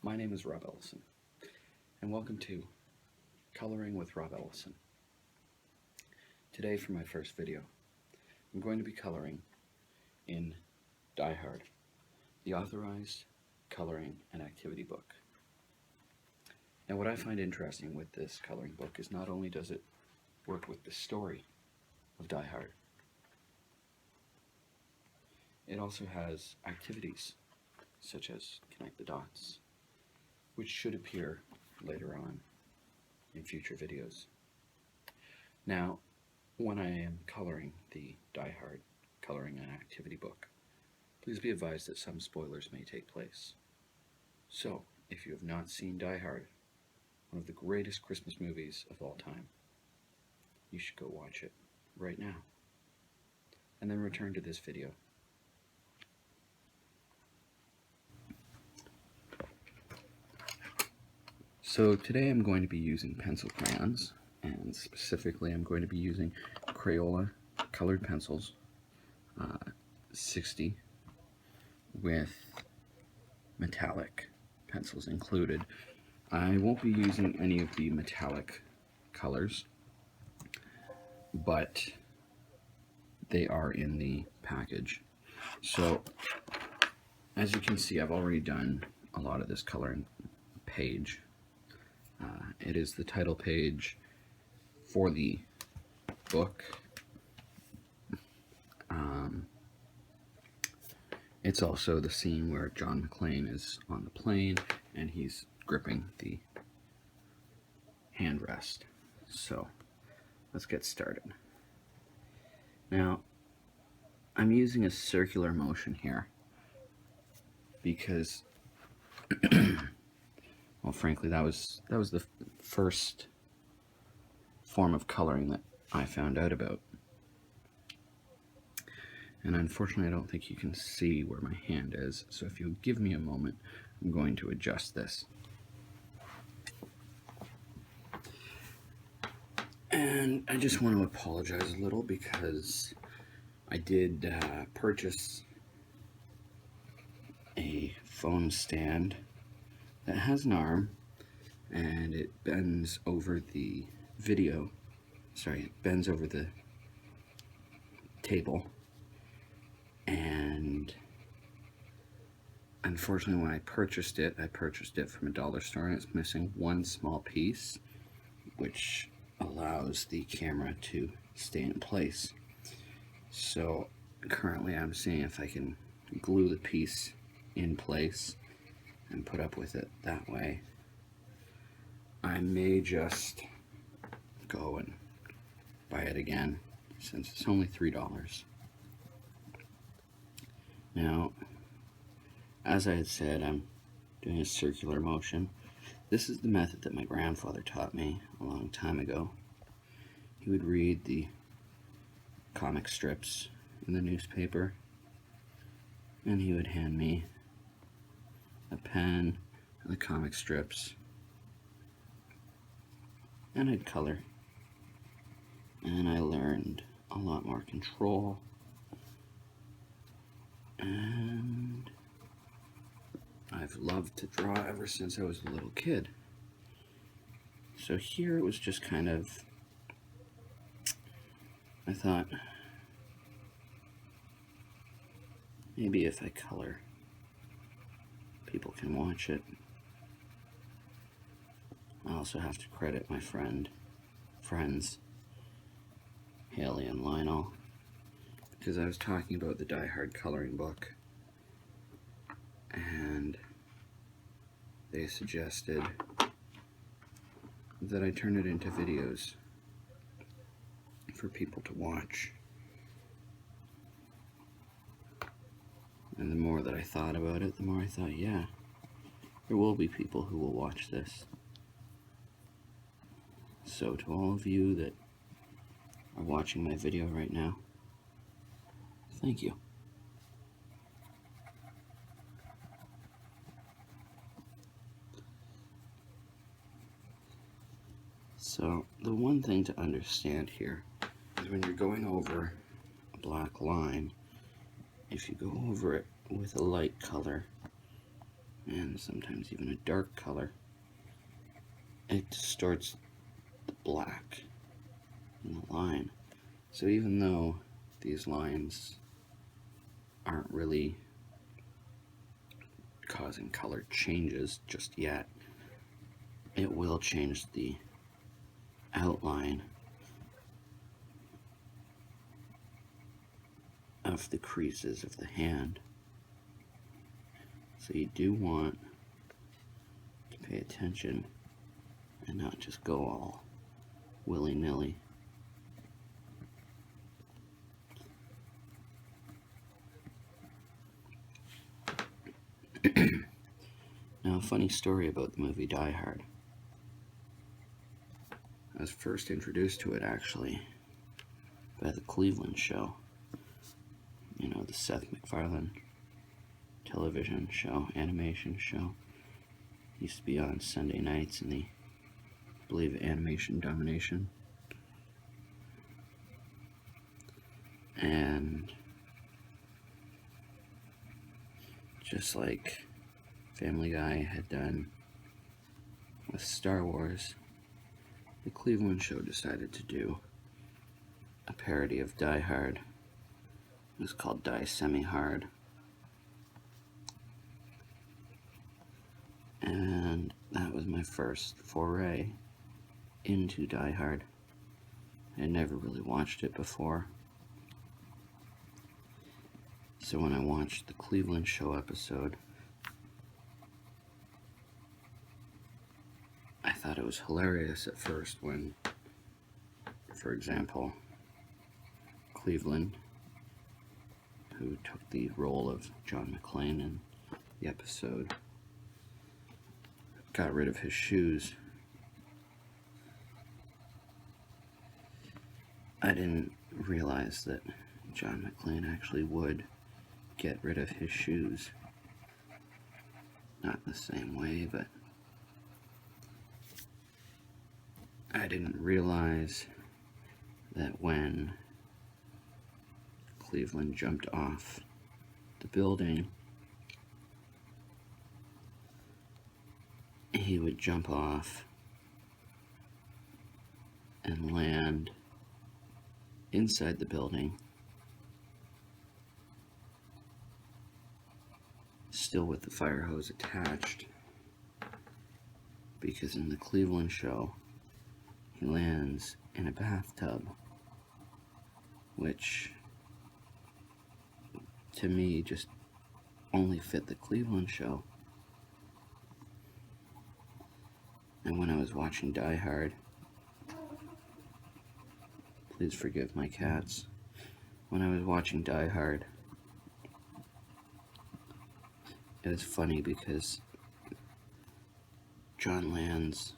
My name is Robb Ellison, and welcome to Coloring with Robb Ellison. Today, for my first video, I'm going to be coloring in Die Hard, the Authorized Coloring and Activity Book. Now, what I find interesting with this coloring book is not only does it work with the story of Die Hard, it also has activities such as connect the dots, which should appear later on in future videos. Now, when I am coloring the Die Hard Coloring and Activity Book, please be advised that some spoilers may take place. So, if you have not seen Die Hard, one of the greatest Christmas movies of all time, you should go watch it right now, and then return to this video. So today I'm going to be using pencil crayons, and specifically I'm going to be using Crayola colored pencils, 60, with metallic pencils included. I won't be using any of the metallic colors, but they are in the package. So as you can see, I've already done a lot of this coloring page. It is the title page for the book. It's also the scene where John McClane is on the plane and he's gripping the handrest. So let's get started. Now, I'm using a circular motion here because well, frankly, that was the first form of coloring that I found out about. And unfortunately, I don't think you can see where my hand is, so if you'll give me a moment, I'm going to adjust this. And I just want to apologize a little because I did purchase a phone stand that has an arm, and it bends over the it bends over the table, and unfortunately when I purchased it from a dollar store, and it's missing one small piece which allows the camera to stay in place. So currently I'm seeing if I can glue the piece in place and put up with it that way. I may just go and buy it again since it's only $3. Now, as I had said, I'm doing a circular motion. This is the method that my grandfather taught me a long time ago. He would read the comic strips in the newspaper, and he would hand me a pen and the comic strips, and I'd color. And I learned a lot more control, and I've loved to draw ever since I was a little kid. So here it was just kind of, I thought, maybe if I color, people can watch it. I also have to credit my friends, Haley and Lionel, because I was talking about the Die Hard coloring book, and they suggested that I turn it into videos for people to watch. And the more that I thought about it, the more I thought, yeah, there will be people who will watch this. So to all of you that are watching my video right now, thank you. So the one thing to understand here is when you're going over a black line, if you go over it with a light color, and sometimes even a dark color, it distorts the black in the line. So even though these lines aren't really causing color changes just yet, it will change the outline of the creases of the hand. So you do want to pay attention and not just go all willy-nilly. Now, a funny story about the movie Die Hard. I was first introduced to it actually by the Cleveland show. You know, the Seth MacFarlane television show, animation show. Used to be on Sunday nights in the, I believe, Animation Domination. And just like Family Guy had done with Star Wars, the Cleveland show decided to do a parody of Die Hard. It was called Die Semi-Hard. And that was my first foray into Die Hard. I had never really watched it before. So when I watched the Cleveland show episode, I thought it was hilarious at first when, for example, Cleveland, who took the role of John McClane in the episode, got rid of his shoes. I didn't realize that John McClane actually would get rid of his shoes. Not the same way, but I didn't realize that when Cleveland jumped off the building, he would jump off and land inside the building, still with the fire hose attached, because in the Cleveland show, he lands in a bathtub, which to me just only fit the Cleveland show. And when I was watching Die Hard, please forgive my cats. When I was watching Die Hard, it was funny because John lands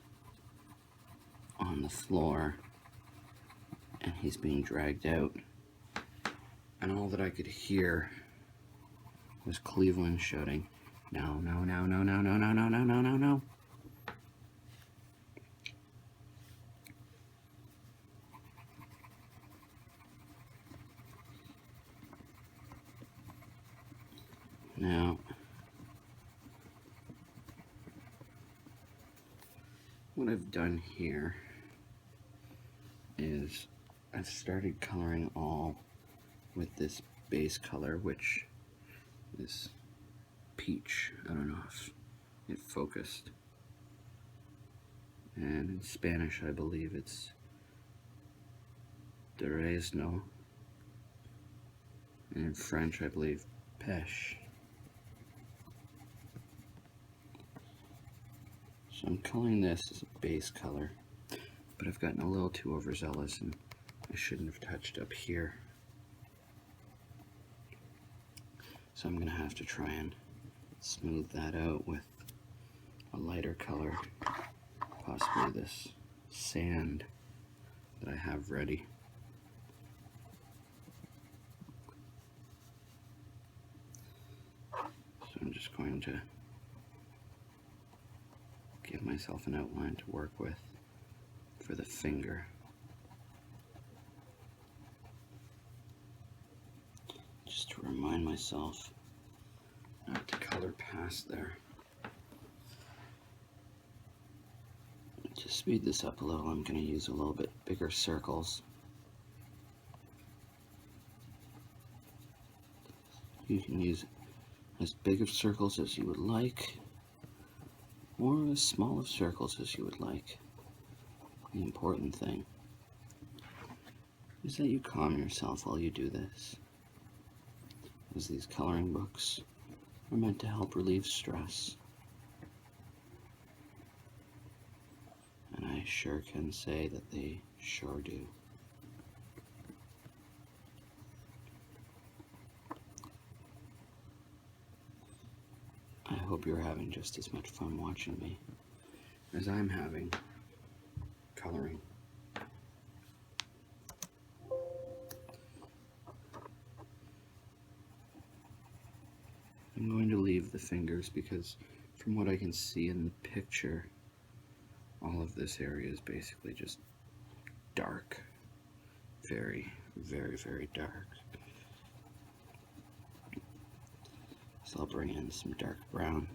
on the floor and he's being dragged out, and all that I could hear was Cleveland shouting, "No, no, no, no, no, no, no, no, no, no, no, no." Now, what I've done here is I've started coloring all with this base color, which is peach. I don't know if it focused. And in Spanish, I believe it's durazno. And in French, I believe pêche. So I'm coloring this as a base color, but I've gotten a little too overzealous and I shouldn't have touched up here. So I'm gonna have to try and smooth that out with a lighter color, possibly this sand that I have ready. So I'm just going to give myself an outline to work with for the finger. Just to remind myself not to color past there. speed this up a little, I'm going to use a little bit bigger circles. You can use as big of circles as you would like, or as small of circles as you would like. The important thing is that you calm yourself while you do this, as these coloring books are meant to help relieve stress. And I sure can say that they sure do. I hope you're having just as much fun watching me as I'm having coloring. I'm going to leave the fingers because from what I can see in the picture, all of this area is basically just dark. Very, very, very dark. So I'll bring in some dark brown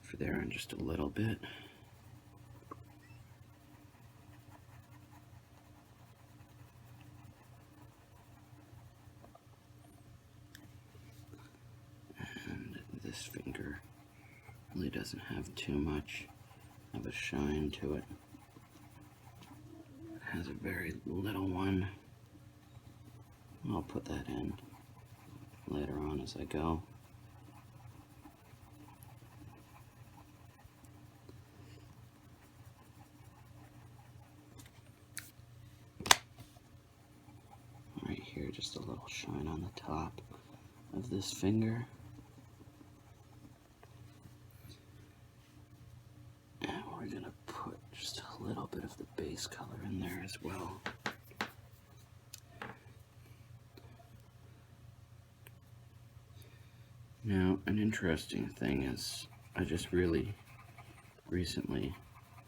for there in just a little bit. And this finger really doesn't have too much of a shine to it. It has a very little one. I'll put that in later on as I go. Right here, just a little shine on the top of this finger. And we're gonna put just a little bit of the base color in there as well. Now, an interesting thing is, I just really recently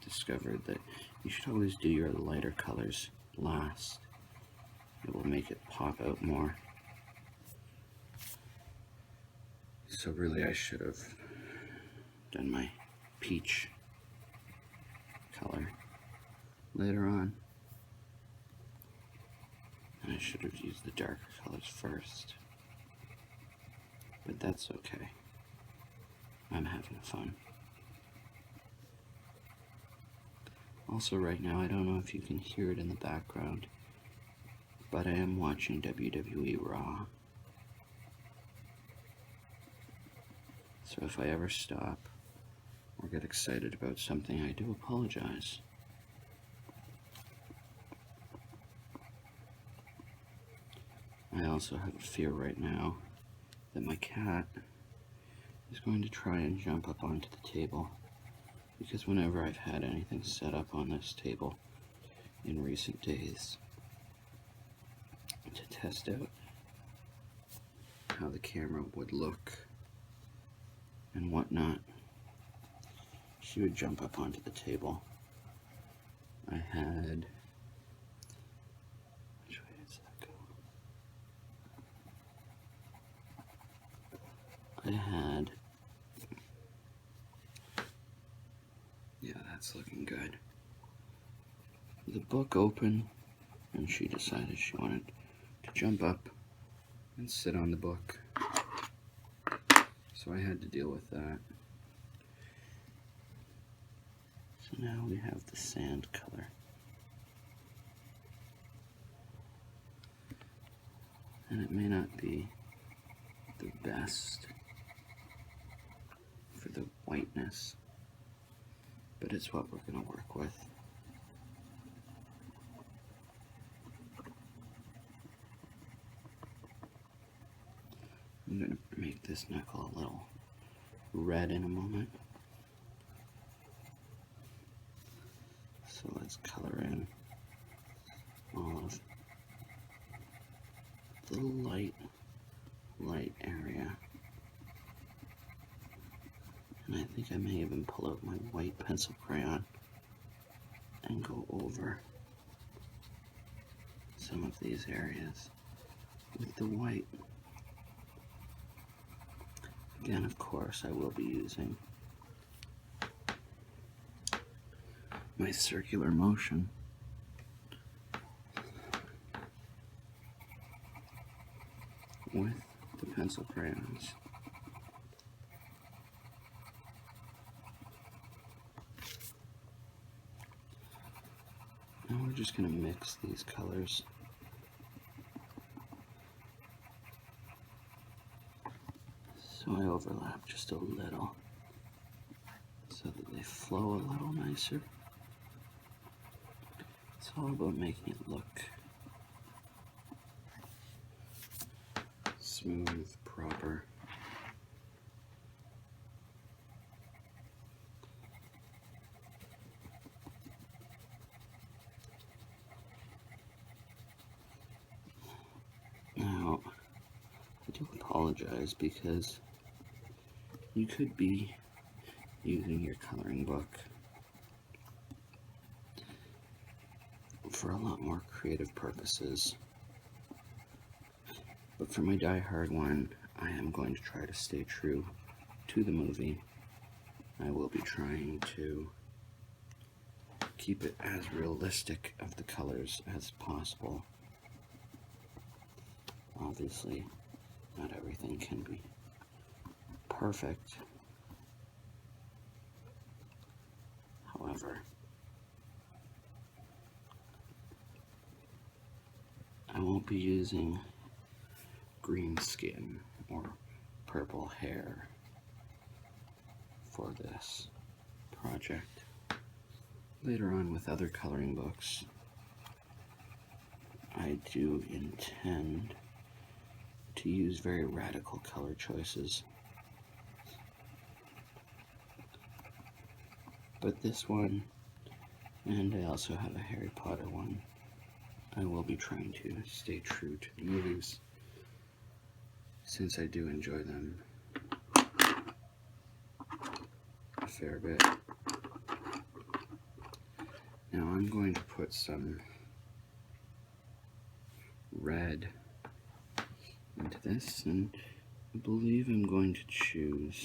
discovered that you should always do your lighter colors last. It will make it pop out more. So really I should have done my peach color later on. And I should have used the darker colors first. But that's okay. I'm having fun. Also right now, I don't know if you can hear it in the background, but I am watching WWE Raw. So if I ever stop or get excited about something, I do apologize. I also have a fear right now that my cat is going to try and jump up onto the table, because whenever I've had anything set up on this table in recent days to test out how the camera would look and whatnot, she would jump up onto the table. I had, which way does that go? I had, yeah, that's looking good. The book open, and she decided she wanted to jump up and sit on the book. So I had to deal with that. So now we have the sand color. And it may not be the best for the whiteness, but it's what we're going to work with. I'm going to make this knuckle a little red in a moment. So let's color in all of the light area. And I think I may even pull out my white pencil crayon and go over some of these areas with the white. Again, of course, I will be using my circular motion. With the pencil crayons. Now we're just going to mix these colors. So I overlap just a little so that they flow a little nicer. It's all about making it look smooth, proper. Now, I do apologize because you could be using your coloring book for a lot more creative purposes. But for my die-hard one, I am going to try to stay true to the movie. I will be trying to keep it as realistic of the colors as possible. Obviously, not everything can be perfect. However, I won't be using green skin or purple hair for this project. Later on with other coloring books, I do intend to use very radical color choices. But this one, and I also have a Harry Potter one, I will be trying to stay true to the movies, since I do enjoy them a fair bit. Now I'm going to put some red into this, and I believe I'm going to choose,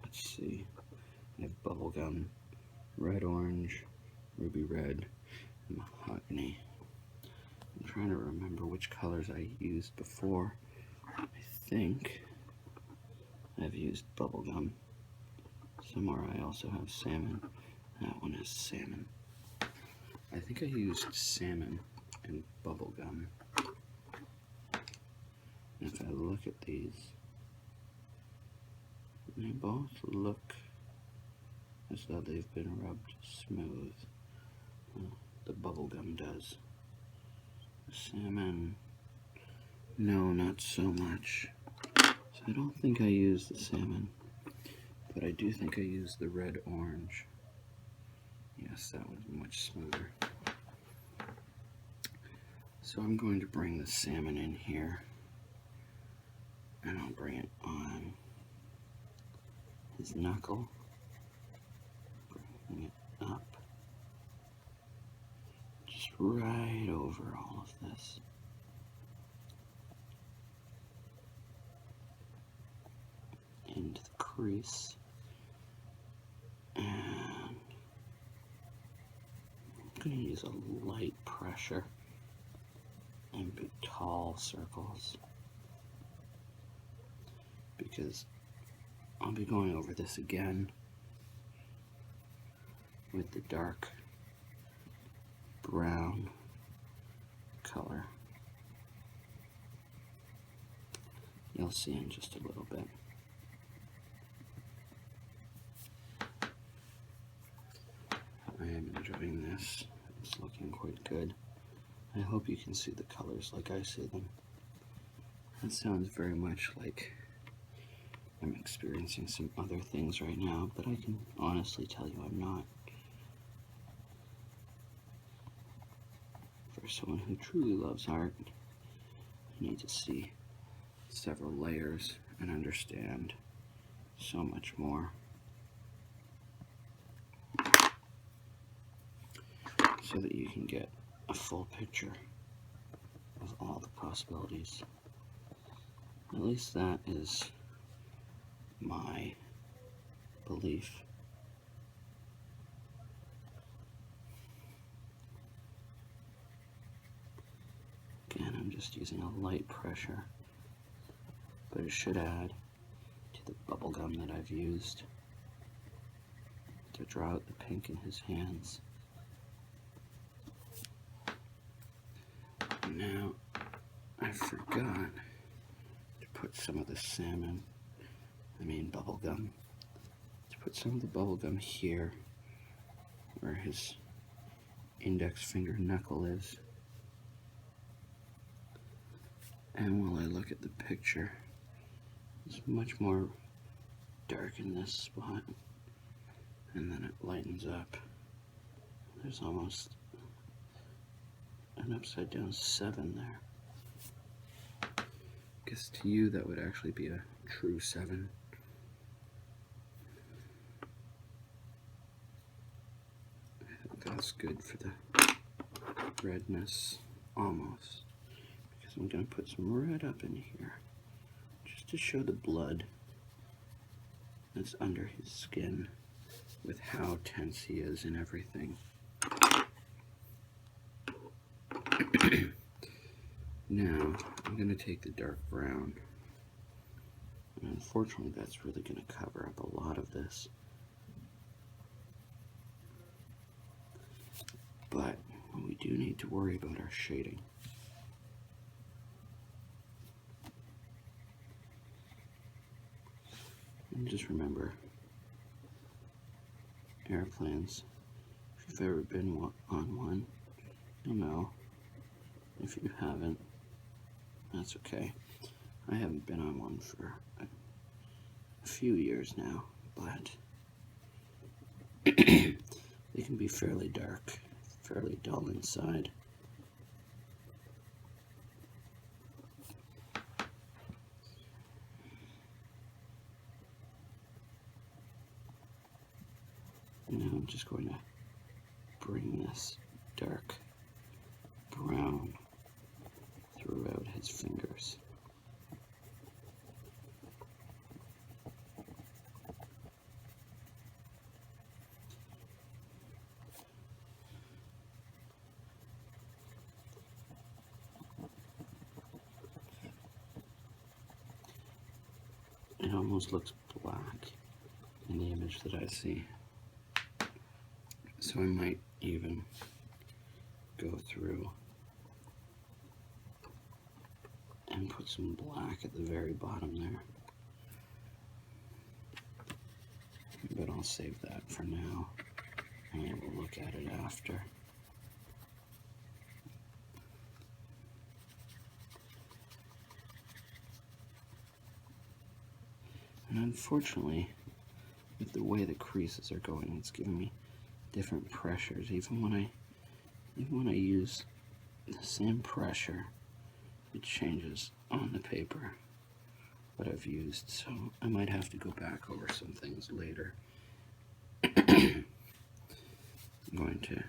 let's see, I have bubblegum, red orange, ruby red, and mahogany. I'm trying to remember which colors I used before. I think I've used bubblegum. Somewhere I also have salmon. That one is salmon. I think I used salmon and bubblegum. And if I look at these, they both look as though they've been rubbed smooth. Well, the bubblegum does. The salmon, no, not so much. So I don't think I used the salmon, but I do think I used the red orange. Yes, that was much smoother. So I'm going to bring the salmon in here, and I'll bring it on his knuckle, bring it up, just right over all of this. Into the crease, and I'm going to use a light pressure and big tall circles, because I'll be going over this again with the dark brown color. You'll see in just a little bit. I am enjoying this. It's looking quite good. I hope you can see the colors like I see them. That sounds very much like I'm experiencing some other things right now, but I can honestly tell you I'm not. For someone who truly loves art, you need to see several layers and understand so much more, so that you can get a full picture of all the possibilities. At least that is my belief. just using a light pressure, but it should add to the bubble gum that I've used to draw out the pink in his hands. Now, I forgot to put some of the bubble gum, to put some of the bubble gum here where his index finger knuckle is. And while I look at the picture, it's much more dark in this spot, and then it lightens up. There's almost an upside down 7 there. I guess to you that would actually be a true 7. I think that's good for the redness, almost. Because I'm going to put some red up in here, just to show the blood that's under his skin with how tense he is and everything. Now, I'm going to take the dark brown, and unfortunately that's really going to cover up a lot of this. But we do need to worry about our shading. And just remember, airplanes, if you've ever been on one, you'll know. If you haven't, that's okay. I haven't been on one for a few years now, but they can be fairly dark, fairly dull inside. Now I'm just going to bring this dark brown throughout his fingers. It almost looks black in the image that I see. So I might even go through and put some black at the very bottom there. But I'll save that for now, and we'll look at it after. And unfortunately, with the way the creases are going, it's giving me different pressures. Even when I use the same pressure, it changes on the paper what I've used, so I might have to go back over some things later. I'm going to,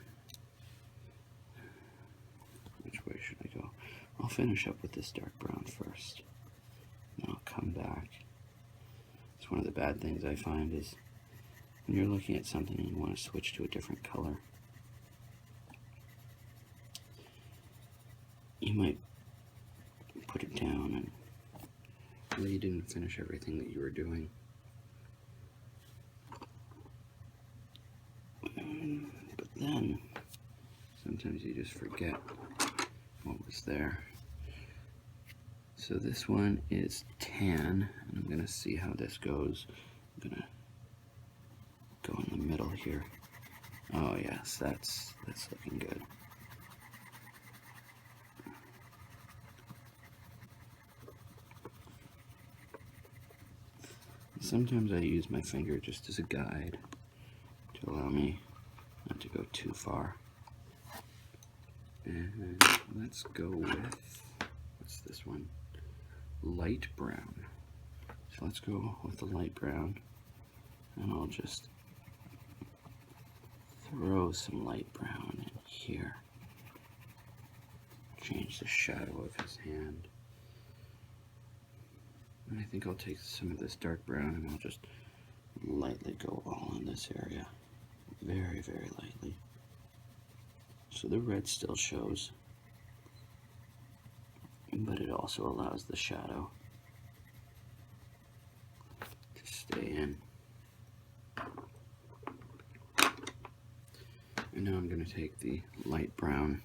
which way should I go? I'll finish up with this dark brown first, and I'll come back. It's one of the bad things I find is when you're looking at something and you want to switch to a different color, you might put it down and really you didn't finish everything that you were doing. But then, sometimes you just forget what was there. So this one is tan, and I'm going to see how this goes. I'm going to go in the middle here. Oh yes, that's looking good. Sometimes I use my finger just as a guide to allow me not to go too far. And let's go with, what's this one? Light brown. So let's go with the light brown, and I'll just throw some light brown in here. Change the shadow of his hand. And I think I'll take some of this dark brown and I'll just lightly go all in this area. Very, very lightly. So the red still shows. also allows the shadow to stay in. And now I'm going to take the light brown.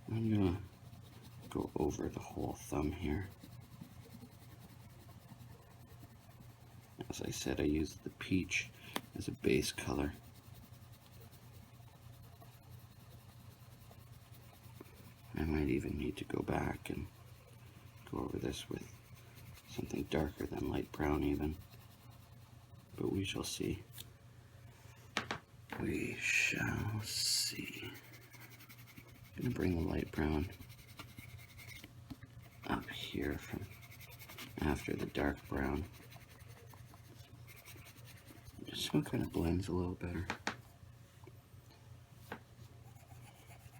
I'm going to go over the whole thumb here. As I said, I used the peach as a base color. I might even need to go back and go over this with something darker than light brown even. But we shall see. We shall see. I'm going to bring the light brown up here from after the dark brown. Just so it kind of blends a little better.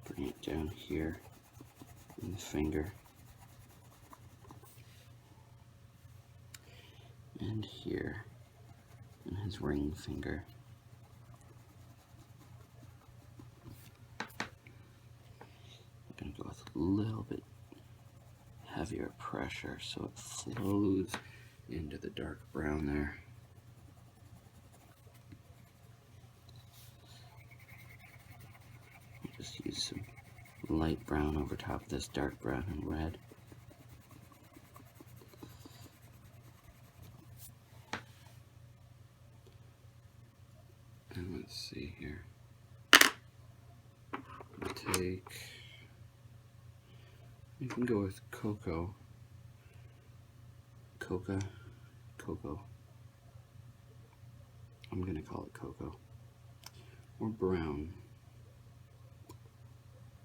Bring it down here in the finger. And here in his ring finger. I'm going to go with a little bit heavier pressure so it flows into the dark brown there. I'll just use some light brown over top of this dark brown and red. And let's see here. I'll take, you can go with cocoa. I'm going to call it cocoa. Or brown.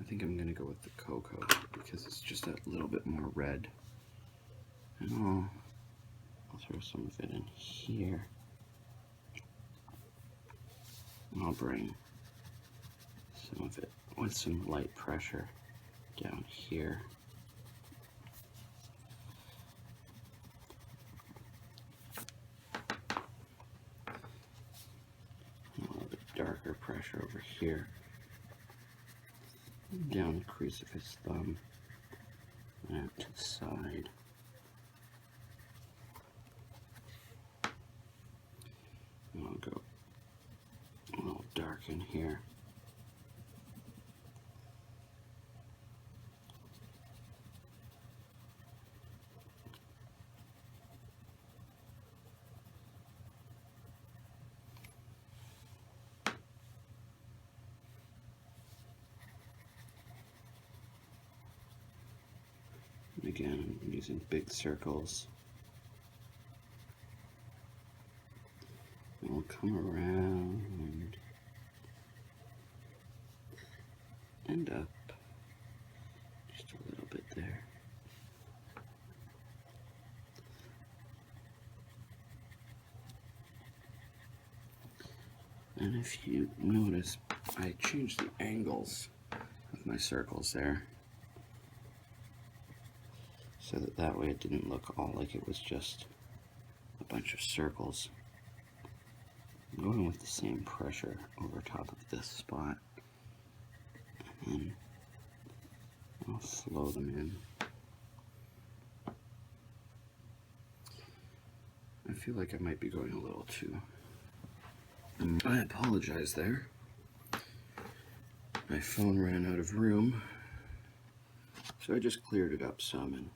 I think I'm going to go with the cocoa because it's just a little bit more red. And I'll throw some of it in here. And I'll bring some of it with some light pressure down here. A little bit darker pressure over here. Down the crease of his thumb and out to the side. And I'll go a little dark in here. Again, I'm using big circles. And we'll come around and up just a little bit there. And if you notice, I changed the angles of my circles there, so that way it didn't look all like it was just a bunch of circles. I'm going with the same pressure over top of this spot, and then I'll flow them in. I feel like I might be going a little too. I apologize there. My phone ran out of room, so I just cleared it up some, and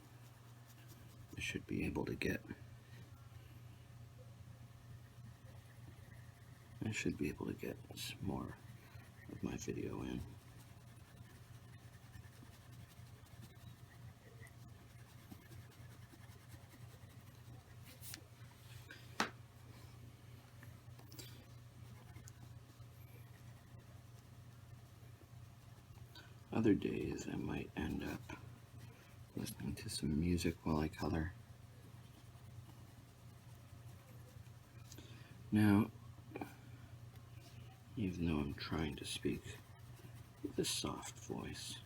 I should be able to get some more of my video in. Other days I might end up listening to some music while I color. Now, even though I'm trying to speak with a soft voice,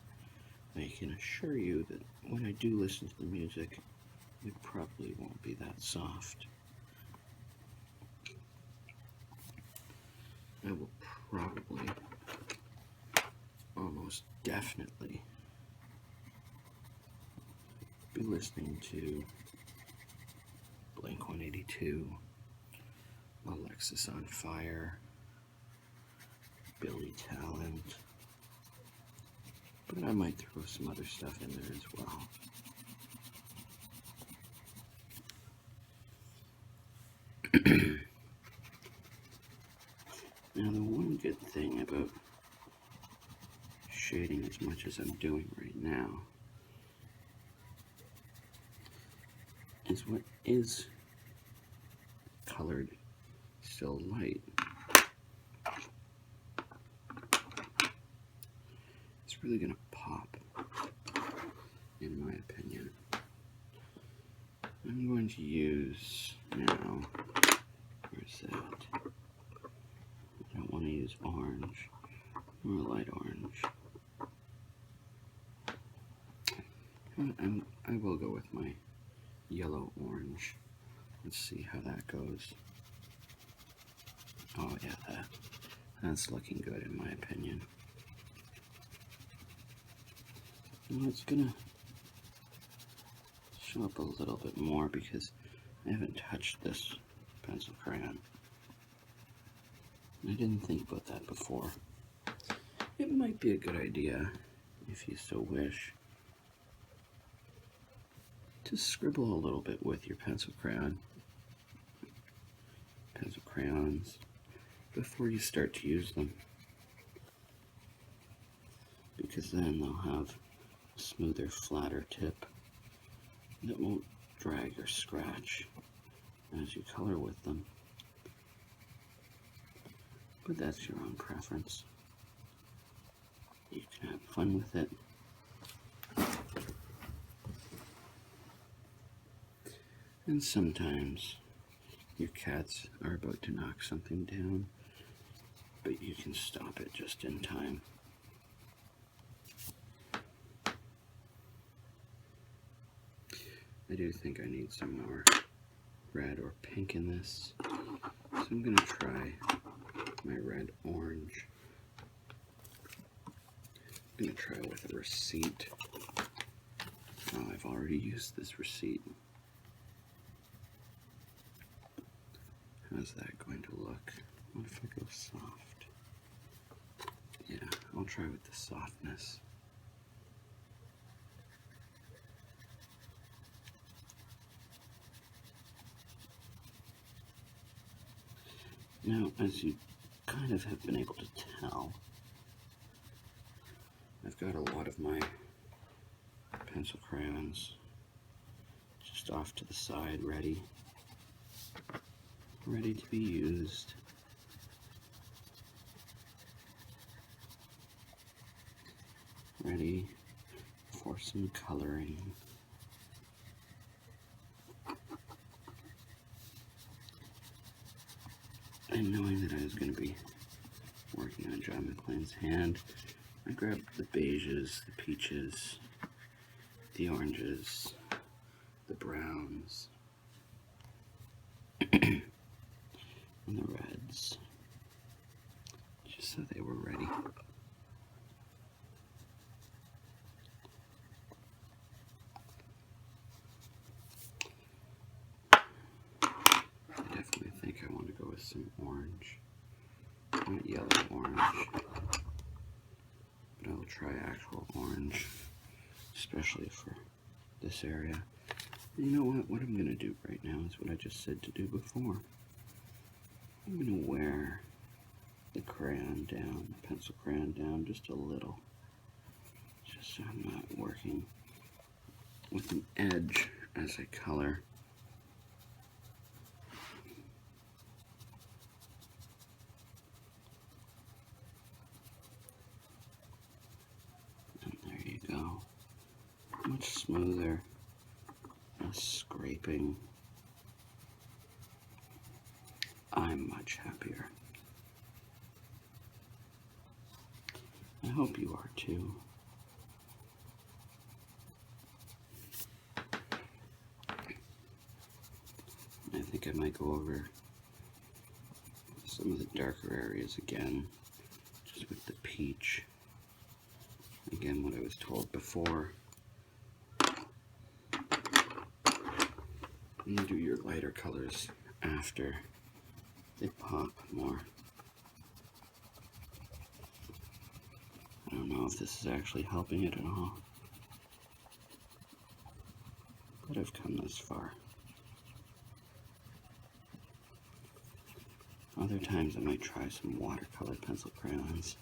I can assure you that when I do listen to the music, it probably won't be that soft. I will probably, almost definitely, be listening to Blink-182, Alexis on Fire, Billy Talent, but I might throw some other stuff in there as well. Now, the one good thing about shading as much as I'm doing right now is what is colored still light. It's really going to pop, in my opinion. I'm going to use now, where's that? I don't want to use orange or light orange. I will go with my yellow orange. Let's see how that goes. Oh yeah, that's looking good in my opinion. Now it's gonna show up a little bit more because I haven't touched this pencil crayon. I didn't think about that before. It might be a good idea, if you so wish, to scribble a little bit with your pencil crayons before you start to use them, because then they'll have a smoother, flatter tip that won't drag or scratch as you color with them. But that's your own preference. You can have fun with it. And sometimes your cats are about to knock something down, but you can stop it just in time. I do think I need some more red or pink in this, so I'm going to try my red orange. I'm going to try with a receipt. Oh, I've already used this receipt. How's that going to look? What if I go soft? Yeah, I'll try with the softness. Now, as you kind of have been able to tell, I've got a lot of my pencil crayons just off to the side, ready to be used. Ready for some coloring. And knowing that I was going to be working on John McClane's hand, I grabbed the beiges, the peaches, the oranges, the browns, and the reds, just so they were ready. I definitely think I want to go with some orange, not yellow orange, but I'll try actual orange, especially for this area. And you know what I'm going to do right now is what I just said to do before. I'm going to wear the crayon down, the pencil crayon down just a little, just so I'm not working with an edge as I color. And there you go. Much smoother, less scraping. I'm much happier. I hope you are too. I think I might go over some of the darker areas again, just with the peach. Again, what I was told before And you do your lighter colors after they pop more. I don't know if this is actually helping it at all, but I've come this far. Other times I might try some watercolor pencil crayons.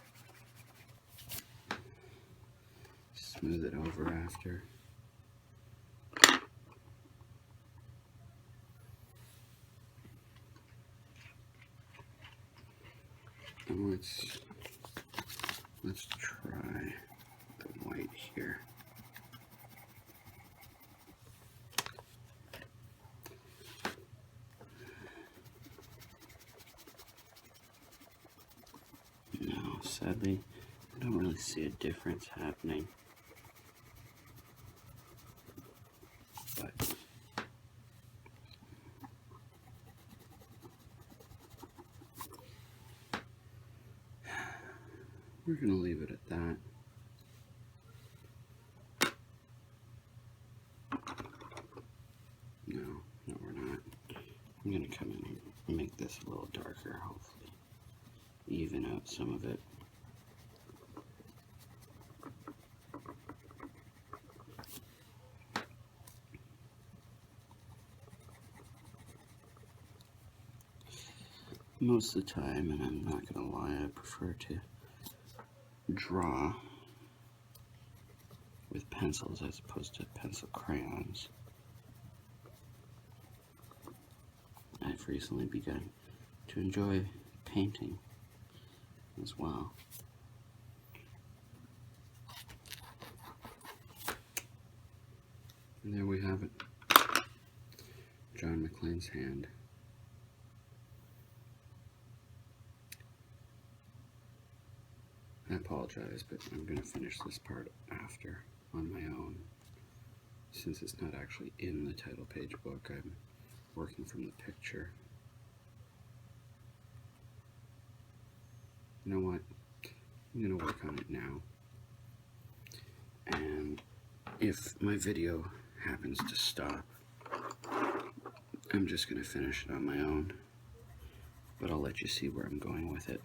Smooth it over after. And let's try the white here. No, sadly, I don't really see a difference happening. But we're going to leave it at that. No, we're not. I'm going to come in and make this a little darker, hopefully even out some of it. Most of the time, and I'm not going to lie, I prefer to draw with pencils as opposed to pencil crayons. I've recently begun to enjoy painting as well. And there we have it. John McClane's hand. I apologize, but I'm going to finish this part after on my own. Since it's not actually in the title page book, I'm working from the picture. You know what? I'm going to work on it now. And if my video happens to stop, I'm just going to finish it on my own. But I'll let you see where I'm going with it.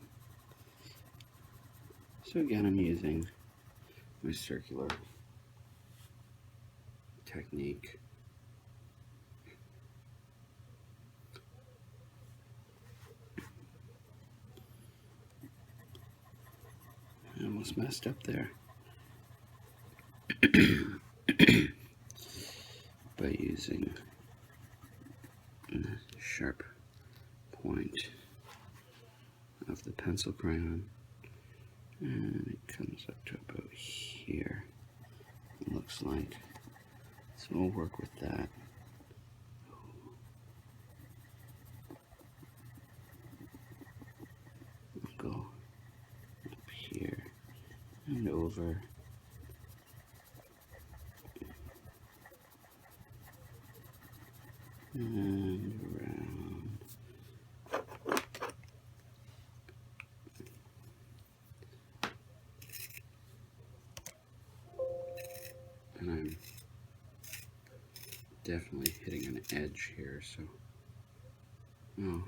So again, I'm using my circular technique. I almost messed up there. By using the sharp point of the pencil crayon. And it comes up to about here, it looks like. So we'll work with that. We'll go up here and over. And around. And I'm definitely hitting an edge here, so no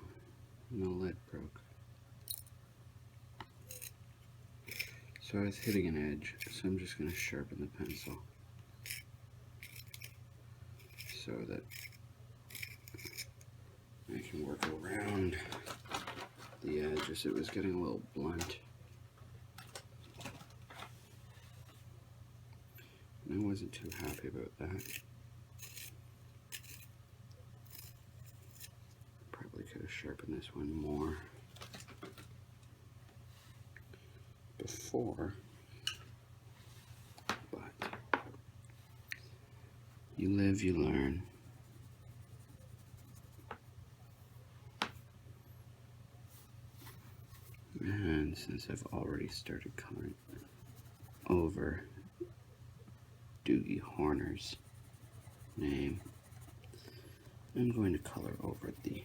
lead broke. So I was hitting an edge, so I'm just going to sharpen the pencil so that I can work around the edge as it was getting a little blunt. And I wasn't too happy about that. Probably could have sharpened this one more before, but you live, you learn. And since I've already started coloring over Doogie Horner's name, I'm going to color over the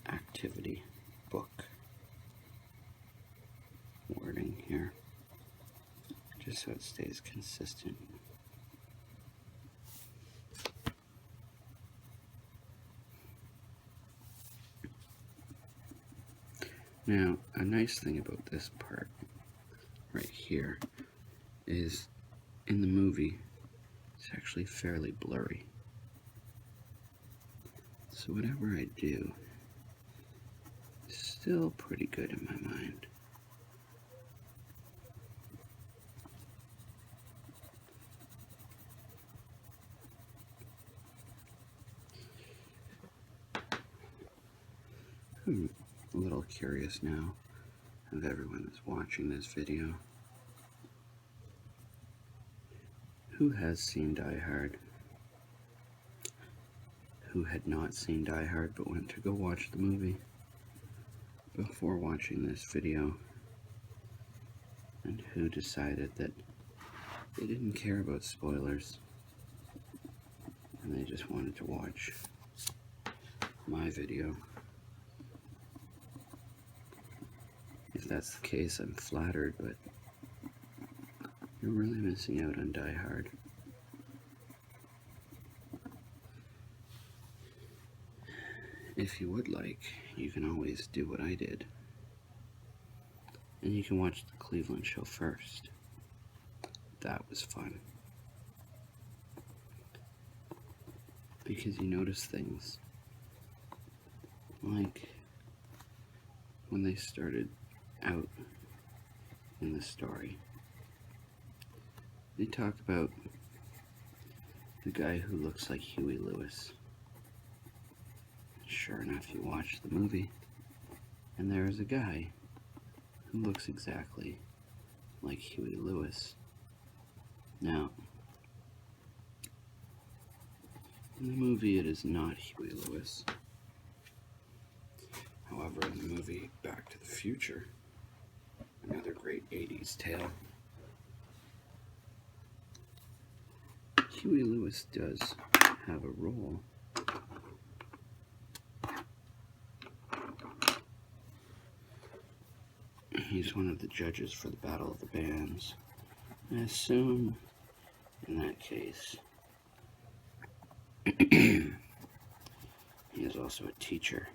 activity book wording here, just so it stays consistent. Now, a nice thing about this part right here is in the movie, it's actually fairly blurry. So whatever I do, is still pretty good in my mind. I'm a little curious now of everyone that's watching this video. Who has seen Die Hard? Who had not seen Die Hard but went to go watch the movie before watching this video? And who decided that they didn't care about spoilers and they just wanted to watch my video? If that's the case, I'm flattered, but you're really missing out on Die Hard. If you would like, you can always do what I did. And you can watch the Cleveland show first. That was fun. Because you notice things like when they started out in the story, they talk about the guy who looks like Huey Lewis. Sure enough, you watch the movie, and there is a guy who looks exactly like Huey Lewis. Now, in the movie, it is not Huey Lewis. However, in the movie Back to the Future, another great 80s tale, Huey Lewis does have a role. He's one of the judges for the Battle of the Bands. I assume, in that case, he is also a teacher.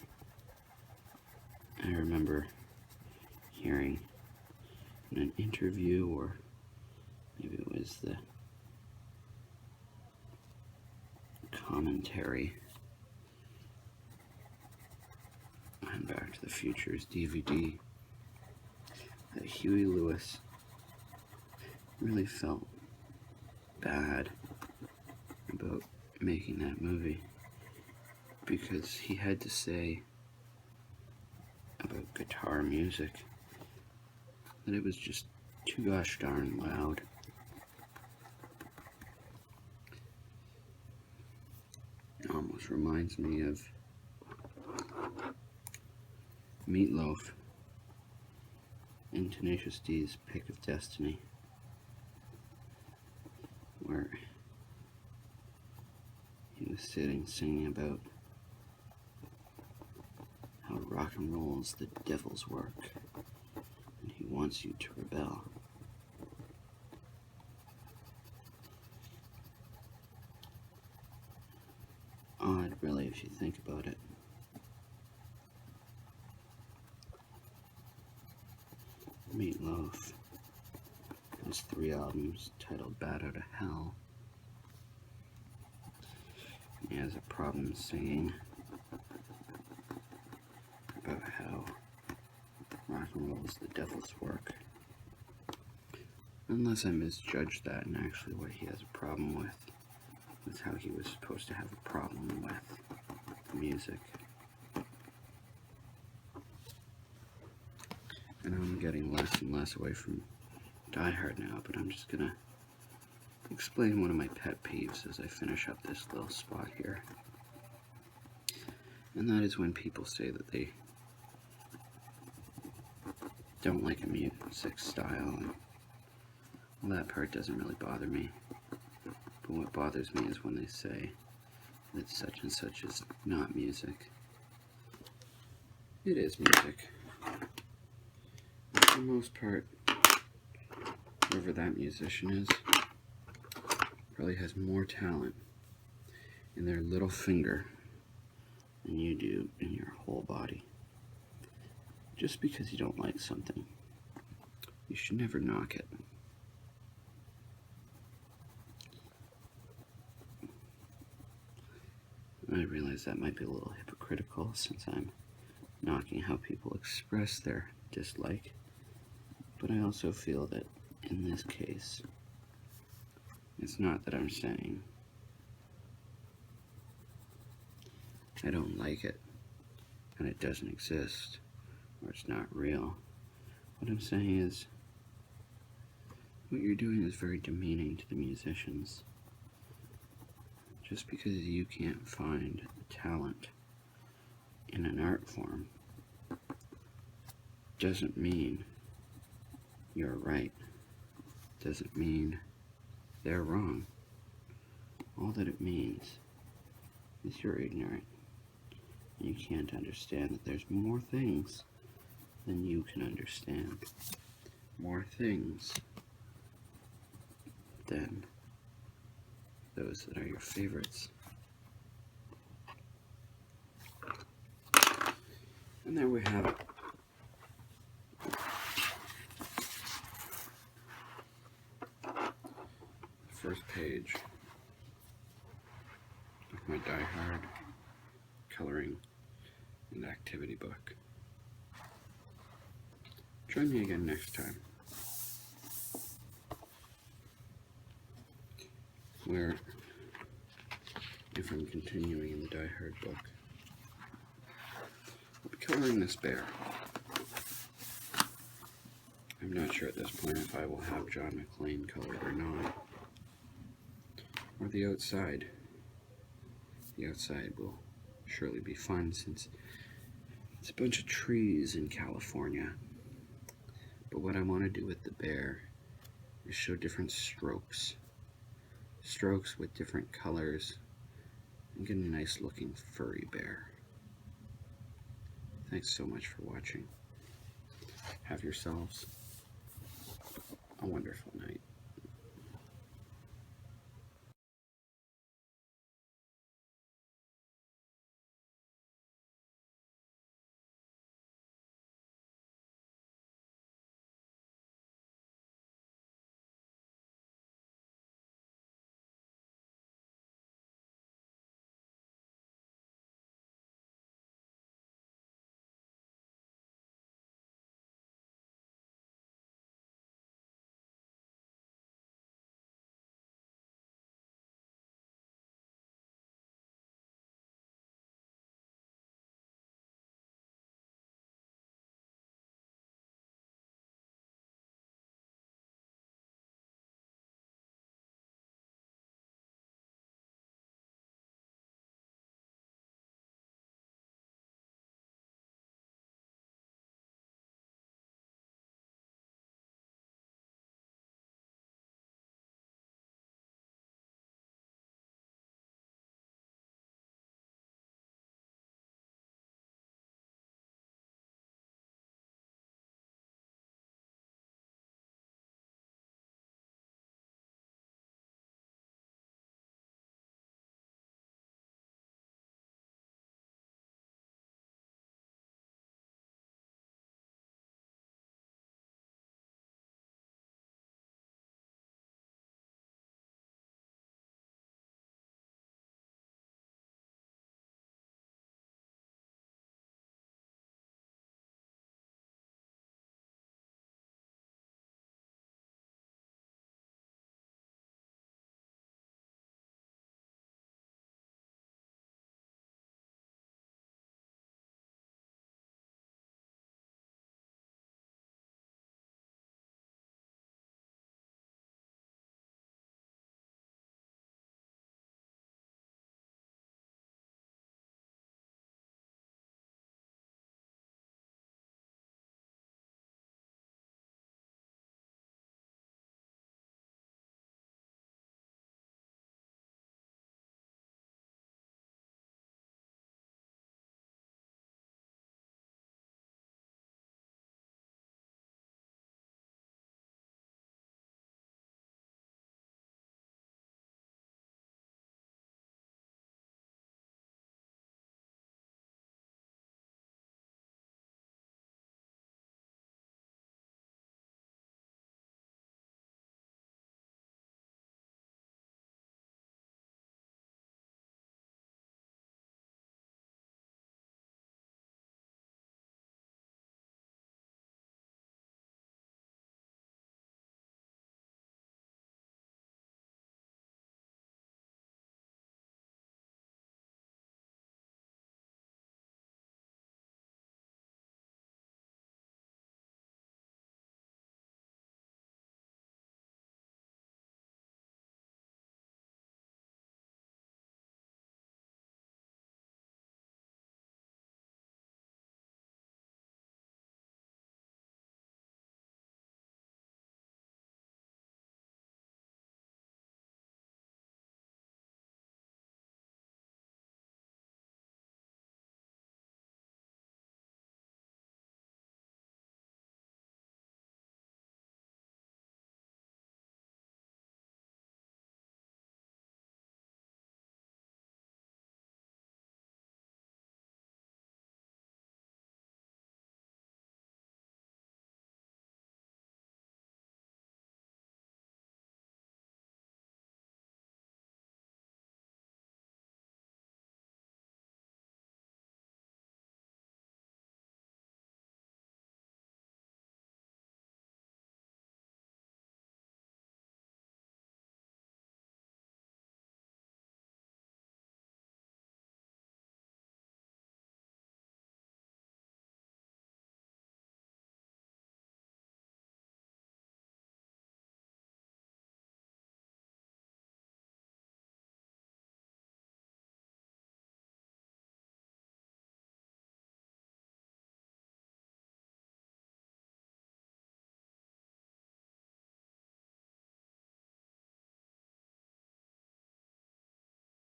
I remember hearing in an interview, or maybe it was the commentary on Back to the Future's DVD, that Huey Lewis really felt bad about making that movie because he had to say about guitar music that it was just too gosh darn loud. It almost reminds me of Meatloaf in Tenacious D's Pick of Destiny, where he was singing about how rock and roll is the devil's work, and he wants you to rebel. Odd, really, if you think about it. Meatloaf has 3 albums titled Bat Out of Hell. He has a problem singing about how rock and roll is the devil's work. Unless I misjudged that, and actually what he has a problem with is how he was supposed to have a problem with the music. And I'm getting less and less away from Die Hard now, but I'm just gonna explain one of my pet peeves as I finish up this little spot here. And that is when people say that they don't like a music style, and well, that part doesn't really bother me. But what bothers me is when they say that such and such is not music. It is music. For the most part, whoever that musician is probably has more talent in their little finger than you do in your whole body. Just because you don't like something, you should never knock it. I realize that might be a little hypocritical since I'm knocking how people express their dislike, but I also feel that in this case, it's not that I'm saying I don't like it and it doesn't exist or it's not real. What I'm saying is what you're doing is very demeaning to the musicians. Just because you can't find talent in an art form doesn't mean you're right. Doesn't mean they're wrong. All that it means is you're ignorant. You can't understand that there's more things than you can understand. More things than those that are your favorites. And there we have it. The first page of my Die Hard coloring and activity book. Join me again next time, where, if I'm continuing in the Die Hard book, I'll be coloring this bear. I'm not sure at this point if I will have John McClane colored or not. Or the outside. The outside will surely be fun since it's a bunch of trees in California. But what I want to do with the bear is show different strokes. Strokes with different colors and get a nice looking furry bear. Thanks so much for watching. Have yourselves a wonderful night.